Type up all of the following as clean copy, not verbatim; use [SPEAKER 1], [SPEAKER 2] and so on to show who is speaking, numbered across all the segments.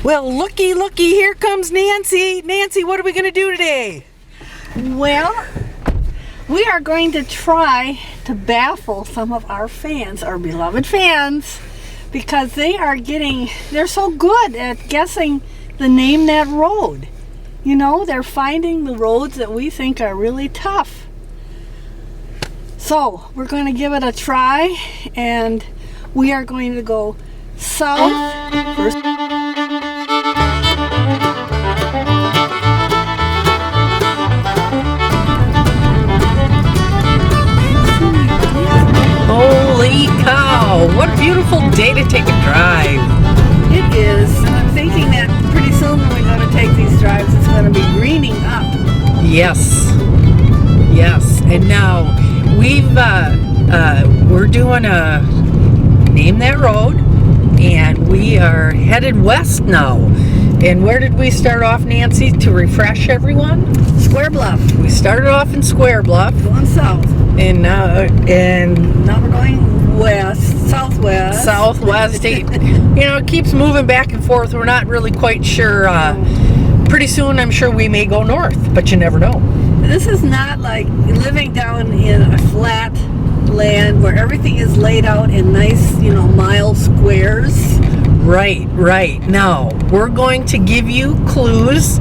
[SPEAKER 1] Well, looky, here comes Nancy. Nancy, what are we going to do today?
[SPEAKER 2] Well, we are going to try to baffle some of our fans, our beloved fans, because they're so good at guessing the name that road. You know, they're finding the roads that we think are really tough. So, we're going to give it a try, and we are going to go south first.
[SPEAKER 1] Holy cow! What a beautiful day to take a drive.
[SPEAKER 2] It is, and I'm thinking that pretty soon when we go to take these drives, it's going to be greening up.
[SPEAKER 1] Yes. And now we're doing a name that road, and we are headed west now. And where did we start off, Nancy, to refresh everyone?
[SPEAKER 2] Square Bluff.
[SPEAKER 1] We started off in Square Bluff.
[SPEAKER 2] Going south.
[SPEAKER 1] And now
[SPEAKER 2] we're going west, southwest.
[SPEAKER 1] Southwest. It keeps moving back and forth. We're not really quite sure. Pretty soon, I'm sure we may go north, but you never know.
[SPEAKER 2] This is not like living down in a flat land where everything is laid out in nice, mile squares.
[SPEAKER 1] Right. Now, we're going to give you clues.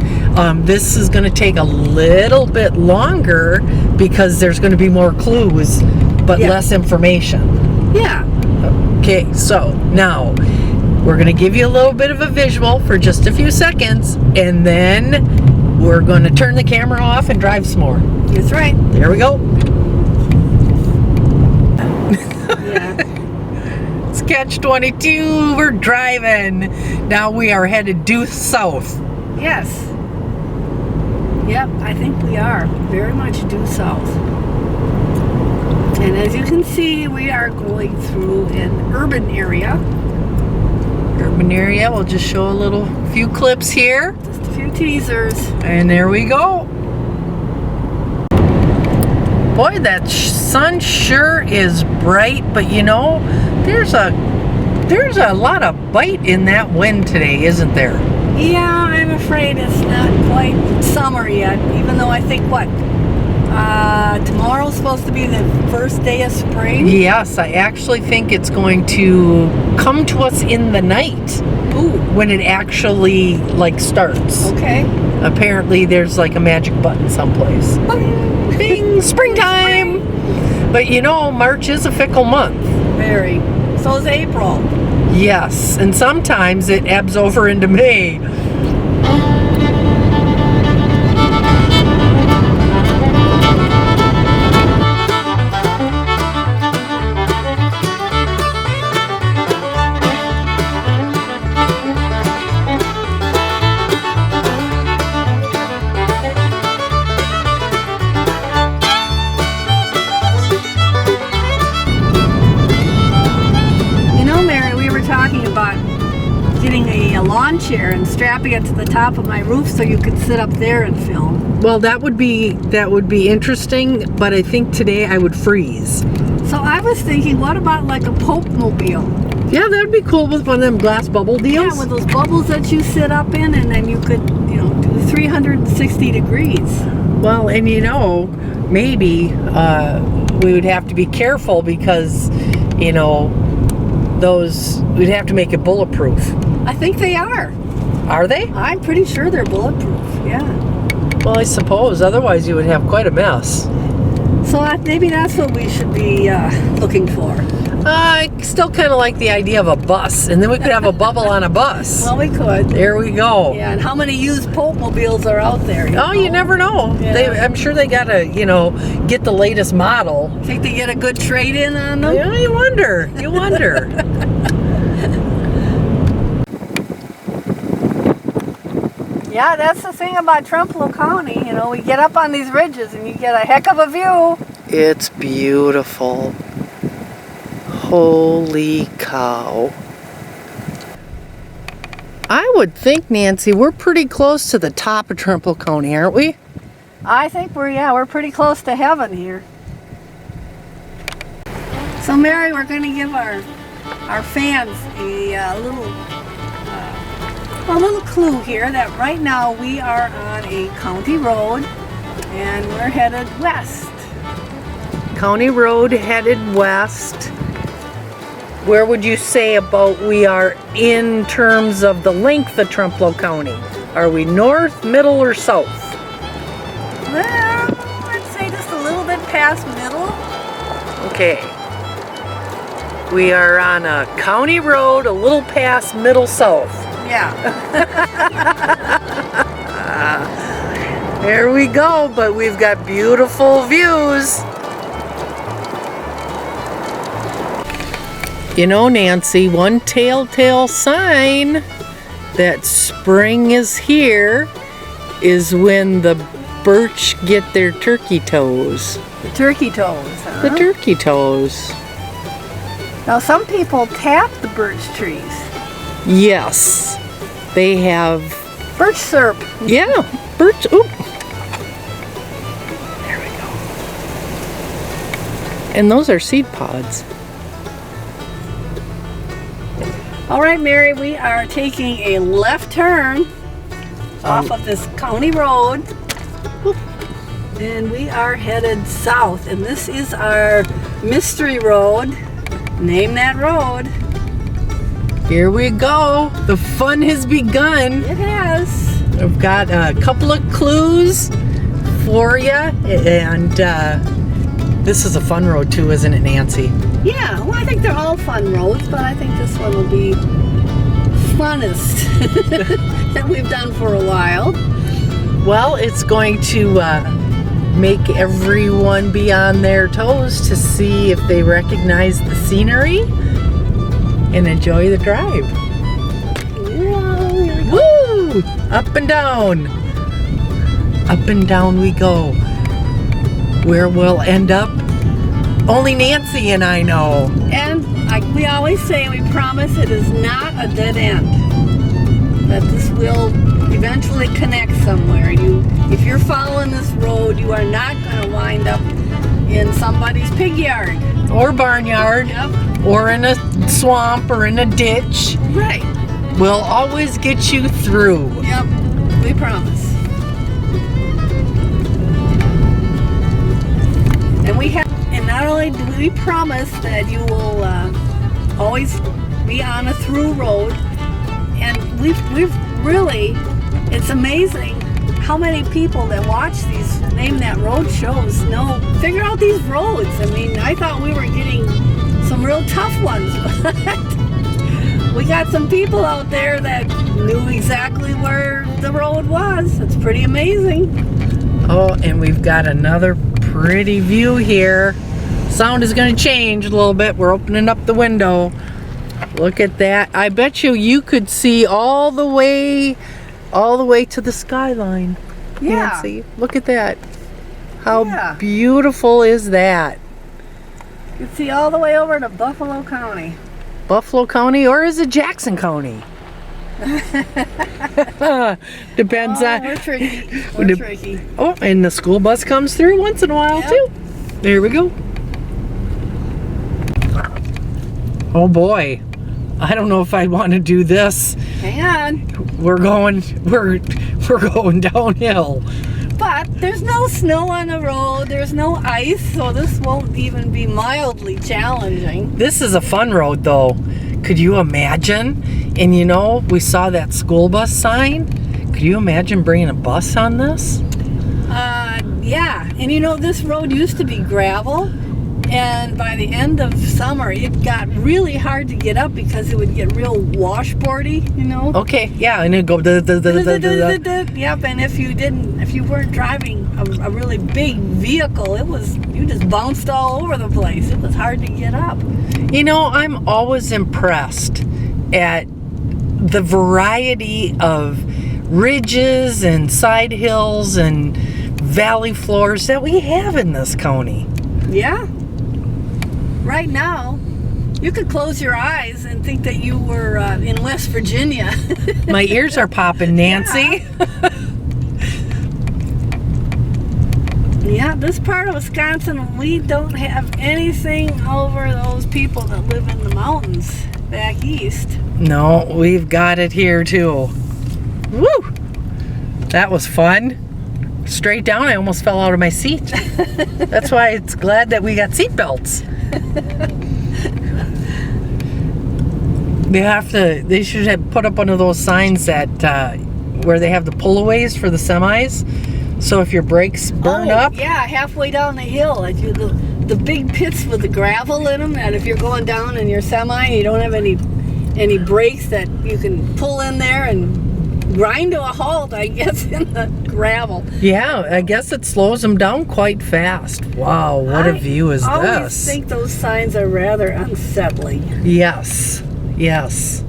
[SPEAKER 1] This is going to take a little bit longer because there's going to be more clues, but less information.
[SPEAKER 2] Yeah.
[SPEAKER 1] Okay, so now we're going to give you a little bit of a visual for just a few seconds, and then we're going to turn the camera off and drive some more.
[SPEAKER 2] That's right.
[SPEAKER 1] There we go.
[SPEAKER 2] Yeah.
[SPEAKER 1] It's Catch 22. We're driving. Now we are headed due south.
[SPEAKER 2] Yes. Yep, I think we are very much due south. And as you can see, we are going through an urban area.
[SPEAKER 1] We'll just show a few clips here.
[SPEAKER 2] Just a few teasers.
[SPEAKER 1] And there we go. Boy, that sun sure is bright, but there's a lot of bite in that wind today, isn't there?
[SPEAKER 2] Yeah, I'm afraid it's not quite summer yet, even though I think tomorrow's supposed to be the first day of spring?
[SPEAKER 1] Yes, I actually think it's going to come to us in the night.
[SPEAKER 2] Ooh. When
[SPEAKER 1] it actually starts.
[SPEAKER 2] Okay.
[SPEAKER 1] Apparently there's a magic button someplace. Bing, springtime! But March is a fickle month.
[SPEAKER 2] Very. So is April.
[SPEAKER 1] Yes, and sometimes it ebbs over into May.
[SPEAKER 2] Getting a lawn chair and strapping it to the top of my roof so you could sit up there and film.
[SPEAKER 1] Well, that would be interesting, but I think today I would freeze.
[SPEAKER 2] So I was thinking, what about a Pope mobile?
[SPEAKER 1] Yeah, that would be cool with one of them glass bubble deals.
[SPEAKER 2] Yeah, with those bubbles that you sit up in, and then you could, do 360 degrees.
[SPEAKER 1] Well, and maybe we would have to be careful because, we'd have to make it bulletproof.
[SPEAKER 2] I think they are.
[SPEAKER 1] Are they?
[SPEAKER 2] I'm pretty sure they're bulletproof, yeah.
[SPEAKER 1] Well, I suppose. Otherwise, you would have quite a mess.
[SPEAKER 2] So maybe that's what we should be looking for.
[SPEAKER 1] I still kind of like the idea of a bus, and then we could have a bubble on a bus.
[SPEAKER 2] Well, we could.
[SPEAKER 1] There we go.
[SPEAKER 2] Yeah, and how many used Pope mobiles are out there?
[SPEAKER 1] You never know.
[SPEAKER 2] Yeah.
[SPEAKER 1] I'm sure they gotta, get the latest model.
[SPEAKER 2] Think they get a good trade-in on them?
[SPEAKER 1] Yeah, you wonder.
[SPEAKER 2] Yeah, that's the thing about Trempealeau County. We get up on these ridges and you get a heck of a view.
[SPEAKER 1] It's beautiful. Holy cow. I would think, Nancy, we're pretty close to the top of Trempealeau County, aren't we?
[SPEAKER 2] I think we're pretty close to heaven here. So Mary, we're going to give our fans a little a little clue here that right now we are on a county road and we're headed west.
[SPEAKER 1] County road headed west. Where would you say about we are in terms of the length of Trempealeau County? Are we north, middle, or south?
[SPEAKER 2] Well, I'd say just a little bit past middle.
[SPEAKER 1] Okay. We are on a county road a little past middle south.
[SPEAKER 2] Yeah.
[SPEAKER 1] There we go, but we've got beautiful views. You know, Nancy, one telltale sign that spring is here is when the birch get their turkey toes.
[SPEAKER 2] The turkey toes, huh?
[SPEAKER 1] The turkey toes.
[SPEAKER 2] Now some people tap the birch trees.
[SPEAKER 1] Yes, they have.
[SPEAKER 2] Birch syrup.
[SPEAKER 1] Yeah, birch. Oop. There we go. And those are seed pods.
[SPEAKER 2] All right, Mary, we are taking a left turn off of this county road. And we are headed south. And this is our mystery road. Name that road.
[SPEAKER 1] Here we go. The fun has begun.
[SPEAKER 2] It has.
[SPEAKER 1] I've got a couple of clues for you. And this is a fun road too, isn't it, Nancy?
[SPEAKER 2] Yeah, well, I think they're all fun roads, but I think this one will be funnest that we've done for a while.
[SPEAKER 1] Well, it's going to make everyone be on their toes to see if they recognize the scenery and enjoy the drive.
[SPEAKER 2] Yeah, here we go.
[SPEAKER 1] Woo! Up and down. Up and down we go. Where we'll end up, only Nancy and I know.
[SPEAKER 2] And like we always say, we promise it is not a dead end. That this will eventually connect somewhere. If you're following this road, you are not going to wind up in somebody's pig yard.
[SPEAKER 1] Or barnyard.
[SPEAKER 2] Yep.
[SPEAKER 1] Or in a swamp or in a ditch.
[SPEAKER 2] Right.
[SPEAKER 1] We'll always get you through.
[SPEAKER 2] Yep. We promise. And not only do we promise that you will always be on a through road, and we've really, it's amazing how many people that watch these Name That Road shows figure out these roads. I mean, I thought we were getting some real tough ones, but we got some people out there that knew exactly where the road was. It's pretty amazing.
[SPEAKER 1] Oh, and we've got another pretty view here. Sound is going to change a little bit. We're opening up the window. Look at that. I bet you could see all the way to the skyline.
[SPEAKER 2] Yeah.
[SPEAKER 1] Nancy, look at that. How
[SPEAKER 2] Yeah.
[SPEAKER 1] beautiful is that?
[SPEAKER 2] You can see all the way over to Buffalo County.
[SPEAKER 1] Buffalo County, or is it Jackson County? Depends on.
[SPEAKER 2] We're tricky. We're tricky.
[SPEAKER 1] Oh, and the school bus comes through once in a while
[SPEAKER 2] Yep.
[SPEAKER 1] too. There we go. Oh boy, I don't know if I want to do this.
[SPEAKER 2] Hang on.
[SPEAKER 1] We're going downhill.
[SPEAKER 2] But there's no snow on the road. There's no ice, so this won't even be mildly challenging.
[SPEAKER 1] This is a fun road though. Could you imagine? And we saw that school bus sign. Could you imagine bringing a bus on this?
[SPEAKER 2] Yeah. And this road used to be gravel. And by the end of summer, it got really hard to get up because it would get real washboardy,
[SPEAKER 1] Okay, yeah, and it'd go.
[SPEAKER 2] Yep, and if you weren't driving a really big vehicle, you just bounced all over the place. It was hard to get up.
[SPEAKER 1] I'm always impressed at the variety of ridges and side hills and valley floors that we have in this county.
[SPEAKER 2] Yeah. Right now, you could close your eyes and think that you were in West Virginia.
[SPEAKER 1] My ears are popping, Nancy.
[SPEAKER 2] Yeah, this part of Wisconsin, we don't have anything over those people that live in the mountains back east.
[SPEAKER 1] No, we've got it here too. Woo! That was fun. Straight down, I almost fell out of my seat. That's why it's glad that we got seat belts. They should have put up one of those signs that where they have the pullaways for the semis. So if your brakes burn up.
[SPEAKER 2] Yeah, halfway down the hill, the big pits with the gravel in them, and if you're going down in your semi and you don't have any brakes that you can pull in there and grind to a halt, I guess, in the gravel.
[SPEAKER 1] Yeah, I guess it slows them down quite fast. Wow, what a view is this?
[SPEAKER 2] I always think those signs are rather unsettling.
[SPEAKER 1] Yes, yes.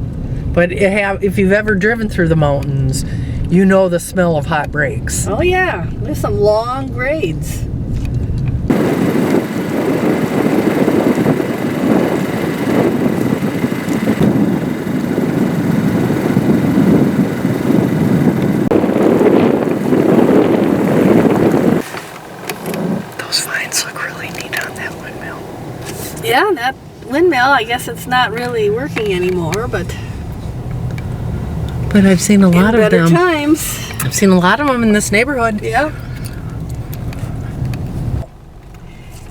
[SPEAKER 1] But if you've ever driven through the mountains, you know the smell of hot brakes.
[SPEAKER 2] Oh yeah, there's some long grades.
[SPEAKER 1] Those vines look really neat on that windmill.
[SPEAKER 2] Yeah, that windmill, I guess it's not really working anymore, but
[SPEAKER 1] I've seen a lot of
[SPEAKER 2] better
[SPEAKER 1] them.
[SPEAKER 2] times.
[SPEAKER 1] I've seen a lot of them in this neighborhood.
[SPEAKER 2] Yeah.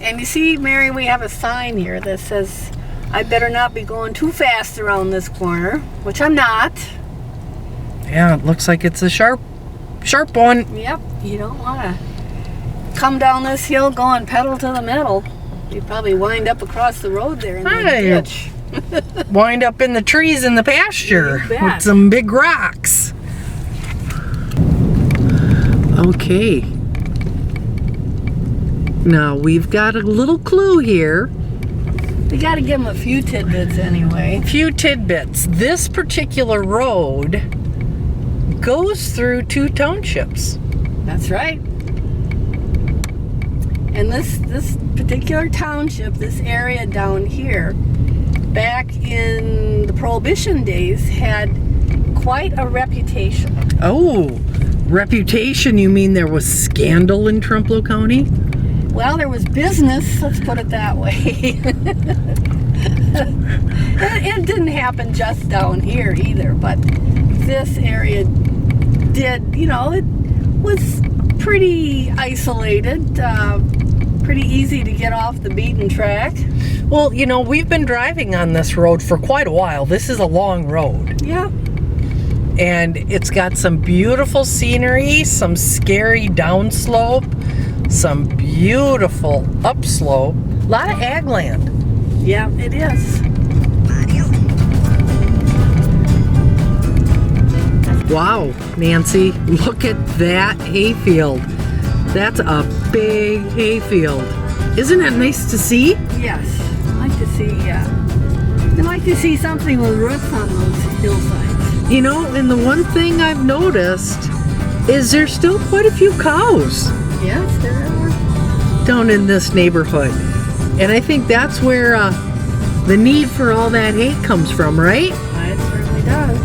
[SPEAKER 2] And you see, Mary, we have a sign here that says, I better not be going too fast around this corner, which I'm not.
[SPEAKER 1] Yeah, it looks like it's a sharp one.
[SPEAKER 2] Yep, you don't want to come down this hill going pedal to the metal. You'd probably wind up across the road there in the ditch.
[SPEAKER 1] Wind up in the trees in the pasture
[SPEAKER 2] You bet.
[SPEAKER 1] with some big rocks. Okay. Now we've got a little clue here.
[SPEAKER 2] We got to give them a few tidbits anyway.
[SPEAKER 1] Few tidbits. This particular road goes through 2 townships.
[SPEAKER 2] That's right. And this particular township, this area down here, back in the Prohibition days, had quite a reputation.
[SPEAKER 1] Oh, reputation? You mean there was scandal in Trempealeau County?
[SPEAKER 2] Well, there was business, let's put it that way. It didn't happen just down here either, but this area did, it was pretty isolated, pretty easy to get off the beaten track.
[SPEAKER 1] Well, we've been driving on this road for quite a while. This is a long road.
[SPEAKER 2] Yeah.
[SPEAKER 1] And it's got some beautiful scenery, some scary downslope, some beautiful upslope. A lot of ag land.
[SPEAKER 2] Yeah, it is.
[SPEAKER 1] Wow, Nancy, look at that hayfield. That's a big hayfield. Isn't that nice to see?
[SPEAKER 2] Yes, I'd like to see something with roofs on those hillsides.
[SPEAKER 1] And the one thing I've noticed is there's still quite a few cows.
[SPEAKER 2] Yes, there are.
[SPEAKER 1] Down in this neighborhood. And I think that's where the need for all that hay comes from, right?
[SPEAKER 2] It certainly does.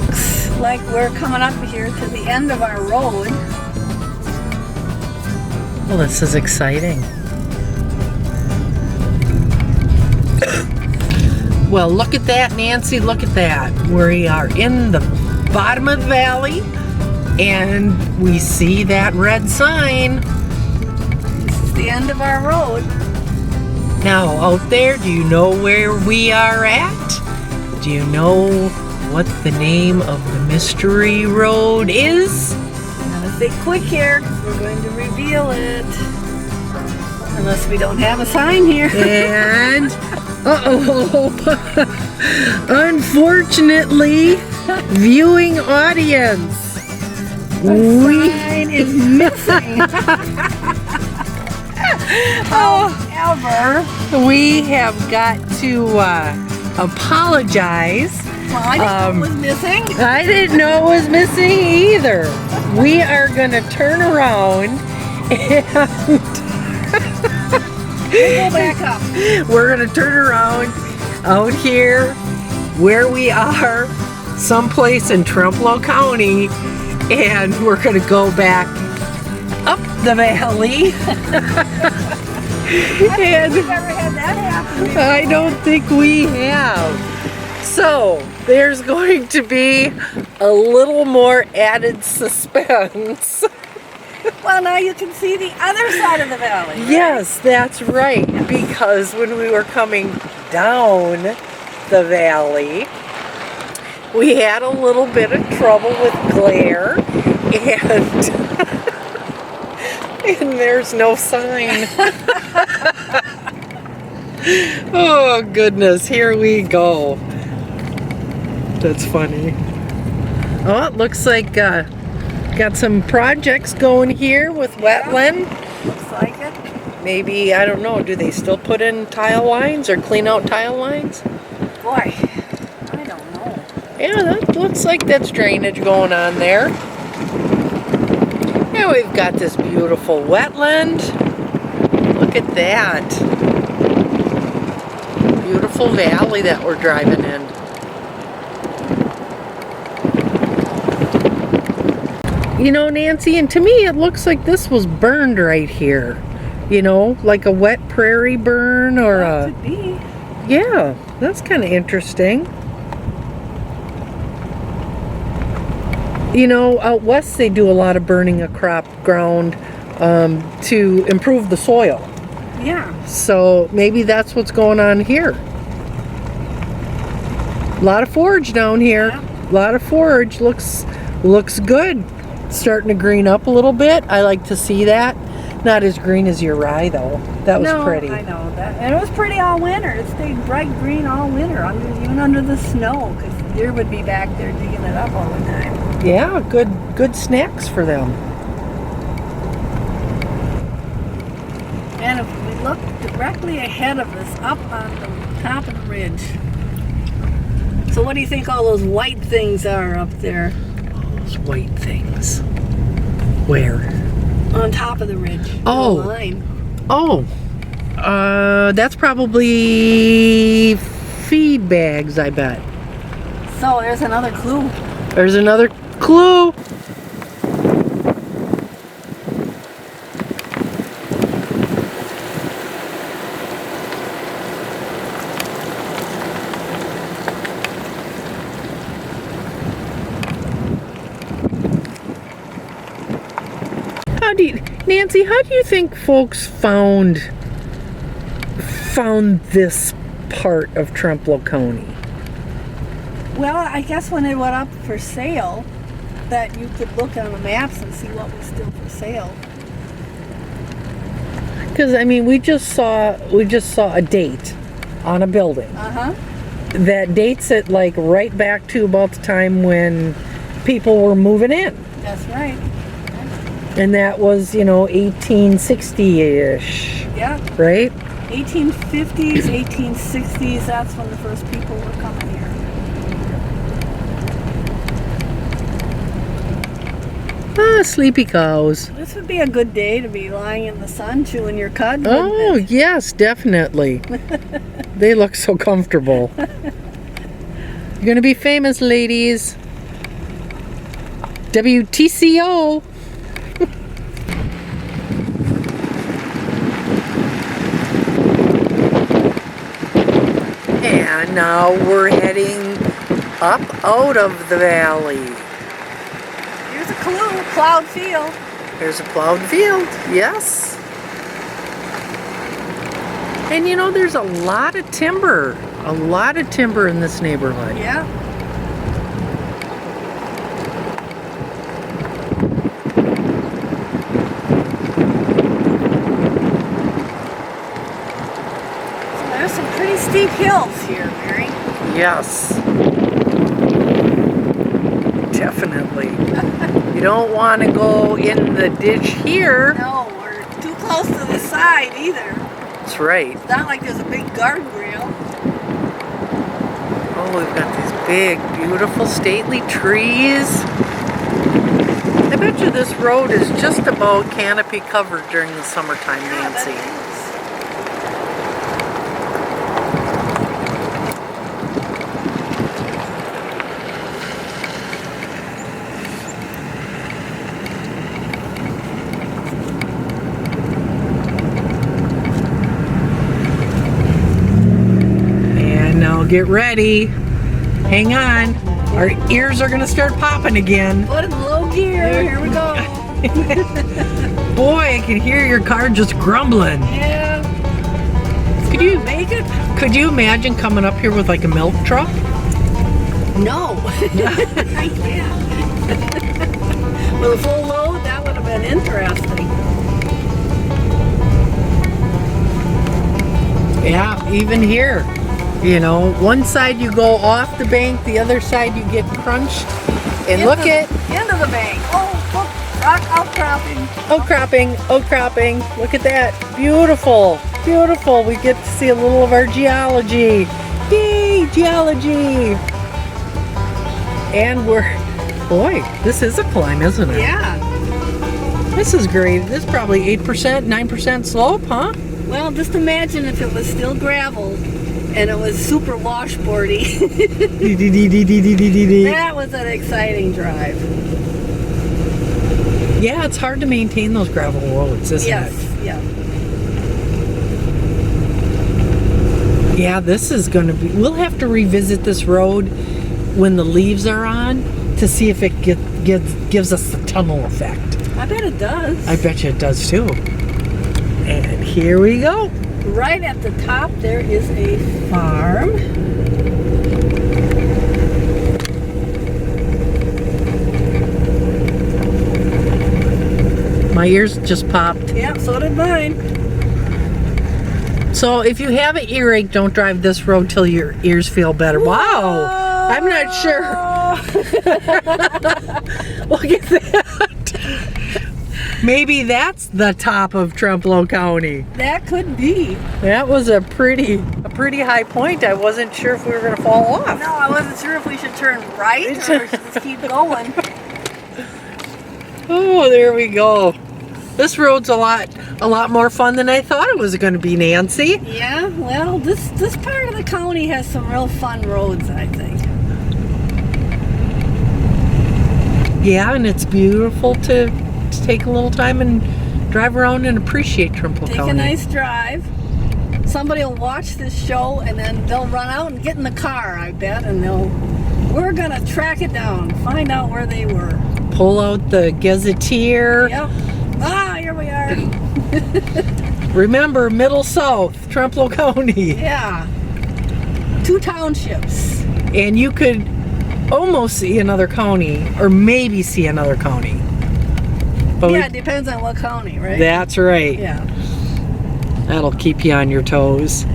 [SPEAKER 2] Looks like we're coming up here to the end of our road.
[SPEAKER 1] Well, this is exciting. Well, look at that, Nancy, look at that. We are in the bottom of the valley and we see that red sign.
[SPEAKER 2] This is the end of our road.
[SPEAKER 1] Now, out there, do you know where we are at? Do you know what the name of the mystery road is?
[SPEAKER 2] Now, stay quick here, because we're going to reveal it. Unless we don't have a sign here.
[SPEAKER 1] And, unfortunately, viewing audience,
[SPEAKER 2] The sign is missing. However,
[SPEAKER 1] we have got to apologize.
[SPEAKER 2] well, I didn't know it was missing.
[SPEAKER 1] I didn't know it was missing either. We are going to turn around and
[SPEAKER 2] We'll go back up.
[SPEAKER 1] we're going to turn around out here where we are, someplace in Trempealeau County, and we're going to go back up the valley. And
[SPEAKER 2] We've never had that happen before.
[SPEAKER 1] I don't think we have. So there's going to be a little more added suspense.
[SPEAKER 2] Well, now you can see the other side of the valley. Right?
[SPEAKER 1] Yes, that's right. Because when we were coming down the valley, we had a little bit of trouble with glare, and and there's no sign. Oh goodness, here we go. That's funny. Oh, it looks like got some projects going here with wetland.
[SPEAKER 2] Looks like it.
[SPEAKER 1] Maybe, I don't know, do they still put in tile lines or clean out tile lines?
[SPEAKER 2] Boy, I don't know.
[SPEAKER 1] Yeah, that looks like that's drainage going on there. And we've got this beautiful wetland. Look at that. Beautiful valley that we're driving in. You know, Nancy, and to me it looks like this was burned right here. You know, like a wet prairie burn or
[SPEAKER 2] That
[SPEAKER 1] a...
[SPEAKER 2] could be.
[SPEAKER 1] Yeah, that's kind of interesting. You know, out west they do a lot of burning of crop ground to improve the soil.
[SPEAKER 2] Yeah.
[SPEAKER 1] So maybe that's what's going on here. A lot of forage down here.
[SPEAKER 2] Yeah.
[SPEAKER 1] A lot of forage. Looks good. Starting to green up a little bit. I like to see that. Not as green as your rye though. That was pretty.
[SPEAKER 2] I know that. And it was pretty all winter. It stayed bright green all winter, even under the snow, because deer would be back there digging it up all the time.
[SPEAKER 1] Yeah, good snacks for them.
[SPEAKER 2] And if we look directly ahead of us, up on the top of the ridge. So what do you think all those white things are up there?
[SPEAKER 1] Those white things. Where?
[SPEAKER 2] On top of the ridge.
[SPEAKER 1] Oh.
[SPEAKER 2] The line.
[SPEAKER 1] Oh. That's probably feed bags, I bet.
[SPEAKER 2] So there's another clue.
[SPEAKER 1] There's another clue. Nancy, how do you think folks found this part of Trempealeau County?
[SPEAKER 2] Well, I guess when it went up for sale, that you could look on the maps and see what was still for sale.
[SPEAKER 1] Because I mean, we just saw a date on a building.
[SPEAKER 2] Uh-huh.
[SPEAKER 1] That dates it like right back to about the time when people were moving in.
[SPEAKER 2] That's right.
[SPEAKER 1] And that was, 1860-ish.
[SPEAKER 2] Yeah.
[SPEAKER 1] Right?
[SPEAKER 2] 1850s, 1860s, that's when the first people were coming here.
[SPEAKER 1] Ah, sleepy cows.
[SPEAKER 2] This would be a good day to be lying in the sun chewing your cud.
[SPEAKER 1] Oh, yes, definitely. They look so comfortable. You're going to be famous, ladies. WTCO. And now we're heading up out of the valley.
[SPEAKER 2] Here's a clue, plowed field.
[SPEAKER 1] There's a plowed field, yes. And there's a lot of timber in this neighborhood.
[SPEAKER 2] Yeah. So there's some pretty steep hills here, Mary.
[SPEAKER 1] Yes. Definitely. You don't want to go in the ditch here.
[SPEAKER 2] No, we're too close to the side either.
[SPEAKER 1] That's right.
[SPEAKER 2] It's not like there's a big guardrail.
[SPEAKER 1] Oh, we've got these big, beautiful, stately trees. I bet you this road is just about canopy covered during the summertime, Nancy. And now get ready. Hang on. Our ears are gonna start popping again.
[SPEAKER 2] Put in low gear. Here we go.
[SPEAKER 1] Boy, I can hear your car just grumbling.
[SPEAKER 2] Yeah.
[SPEAKER 1] Could you
[SPEAKER 2] make it?
[SPEAKER 1] Could you imagine coming up here with like a milk truck?
[SPEAKER 2] No. I can't. With a full load, that would have been interesting.
[SPEAKER 1] Yeah, even here. You know, one side you go off the bank, the other side you get crunched. And look at
[SPEAKER 2] into the bank. Oh, rock outcropping.
[SPEAKER 1] Outcropping. Look at that. Beautiful. Beautiful. We get to see a little of our geology. Yay, geology. And boy, this is a climb, isn't it?
[SPEAKER 2] Yeah.
[SPEAKER 1] This is great. This is probably 8%, 9% slope, huh?
[SPEAKER 2] Well, just imagine if it was still gravel and it was super washboardy. That was an exciting drive.
[SPEAKER 1] Yeah, it's hard to maintain those gravel roads, isn't it?
[SPEAKER 2] Yes, yeah.
[SPEAKER 1] Yeah, this is going to be... We'll have to revisit this road when the leaves are on to see if it gives us the tunnel effect.
[SPEAKER 2] I bet it does.
[SPEAKER 1] I bet you it does too. And here we go.
[SPEAKER 2] Right at the top there is a farm.
[SPEAKER 1] My ears just popped.
[SPEAKER 2] Yeah, so did mine.
[SPEAKER 1] So if you have an earache, don't drive this road till your ears feel better.
[SPEAKER 2] Whoa.
[SPEAKER 1] Wow. I'm not sure. Look at that. Maybe that's the top of Trempealeau County.
[SPEAKER 2] That could be.
[SPEAKER 1] That was a pretty high point. I wasn't sure if we were going to fall off.
[SPEAKER 2] No, I wasn't sure if we should turn right or just keep going.
[SPEAKER 1] Oh, there we go. This road's a lot more fun than I thought it was going to be, Nancy.
[SPEAKER 2] Yeah, well, this part of the county has some real fun roads, I think.
[SPEAKER 1] Yeah, and it's beautiful to take a little time and drive around and appreciate Trempealeau County.
[SPEAKER 2] Take a nice drive. Somebody will watch this show and then they'll run out and get in the car, I bet, and we're gonna track it down, find out where they were.
[SPEAKER 1] Pull out the gazetteer.
[SPEAKER 2] Yep. Ah, here we are.
[SPEAKER 1] Remember, Middle South, Trempealeau County.
[SPEAKER 2] Yeah. 2 townships.
[SPEAKER 1] And you could almost see another county, or maybe see another county. But
[SPEAKER 2] yeah, it depends on what county, right?
[SPEAKER 1] That's right.
[SPEAKER 2] Yeah.
[SPEAKER 1] That'll keep you on your toes.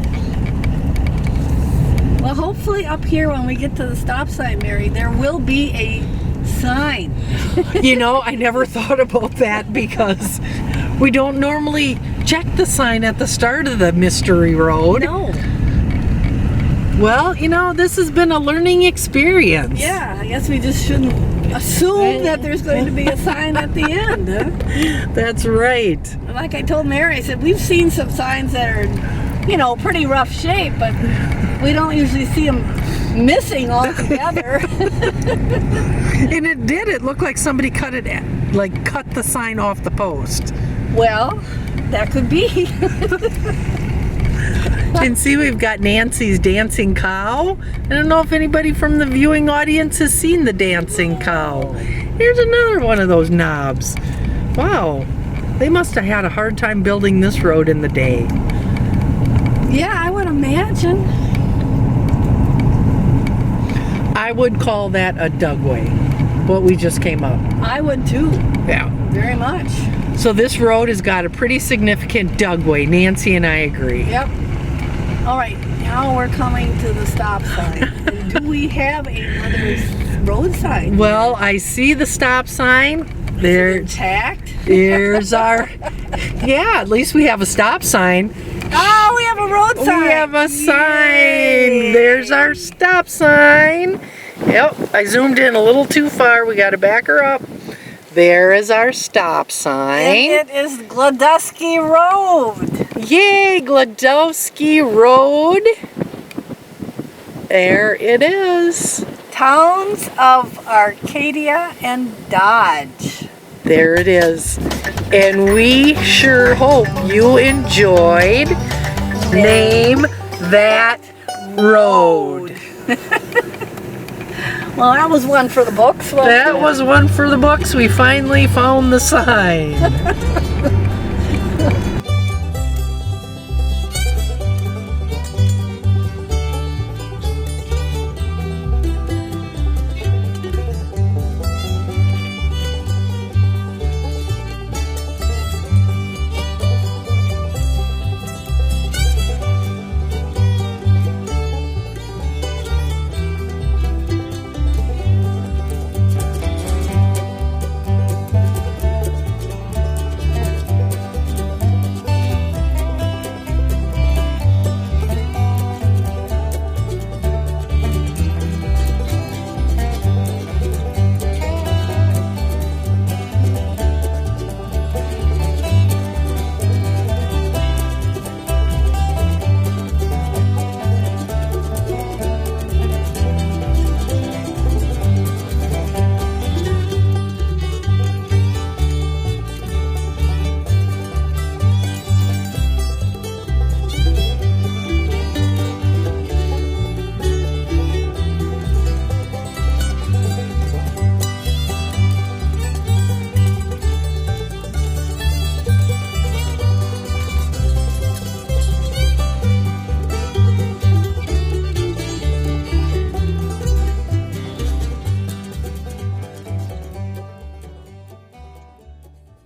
[SPEAKER 2] Well, hopefully up here when we get to the stop sign, Mary, there will be a sign.
[SPEAKER 1] You know, I never thought about that because we don't normally check the sign at the start of the mystery road.
[SPEAKER 2] No.
[SPEAKER 1] Well, you know, this has been a learning experience.
[SPEAKER 2] Yeah, I guess we just shouldn't assume that there's going to be a sign at the end. Huh?
[SPEAKER 1] That's right.
[SPEAKER 2] Like I told Mary, I said, we've seen some signs that are, you know, pretty rough shape, but we don't usually see them missing altogether.
[SPEAKER 1] And it did. It looked like somebody cut the sign off the post.
[SPEAKER 2] Well, that could be.
[SPEAKER 1] And see, we've got Nancy's dancing cow. I don't know if anybody from the viewing audience has seen the dancing cow. Here's another one of those knobs. Wow, they must have had a hard time building this road in the day.
[SPEAKER 2] Yeah, I would imagine.
[SPEAKER 1] I would call that a dugway, what we just came up.
[SPEAKER 2] I would too.
[SPEAKER 1] Yeah.
[SPEAKER 2] Very much.
[SPEAKER 1] So this road has got a pretty significant dugway. Nancy and I agree.
[SPEAKER 2] Yep. All right, now we're coming to the stop sign. And do we have another road sign?
[SPEAKER 1] Well, I see the stop sign. There,
[SPEAKER 2] intact.
[SPEAKER 1] There's our, yeah, at least we have a stop sign.
[SPEAKER 2] Oh, we have a road sign.
[SPEAKER 1] We have a sign.
[SPEAKER 2] Yay.
[SPEAKER 1] There's our stop sign. Yep, I zoomed in a little too far. We got to back her up. There is our stop sign.
[SPEAKER 2] And it is Gladowski Road.
[SPEAKER 1] Yay, Gladowski Road. There it is.
[SPEAKER 2] Towns of Arcadia and Dodge.
[SPEAKER 1] There it is. And we sure hope you enjoyed Name That Road.
[SPEAKER 2] Well, that was one for the books.
[SPEAKER 1] That was one for the books. We finally found the sign.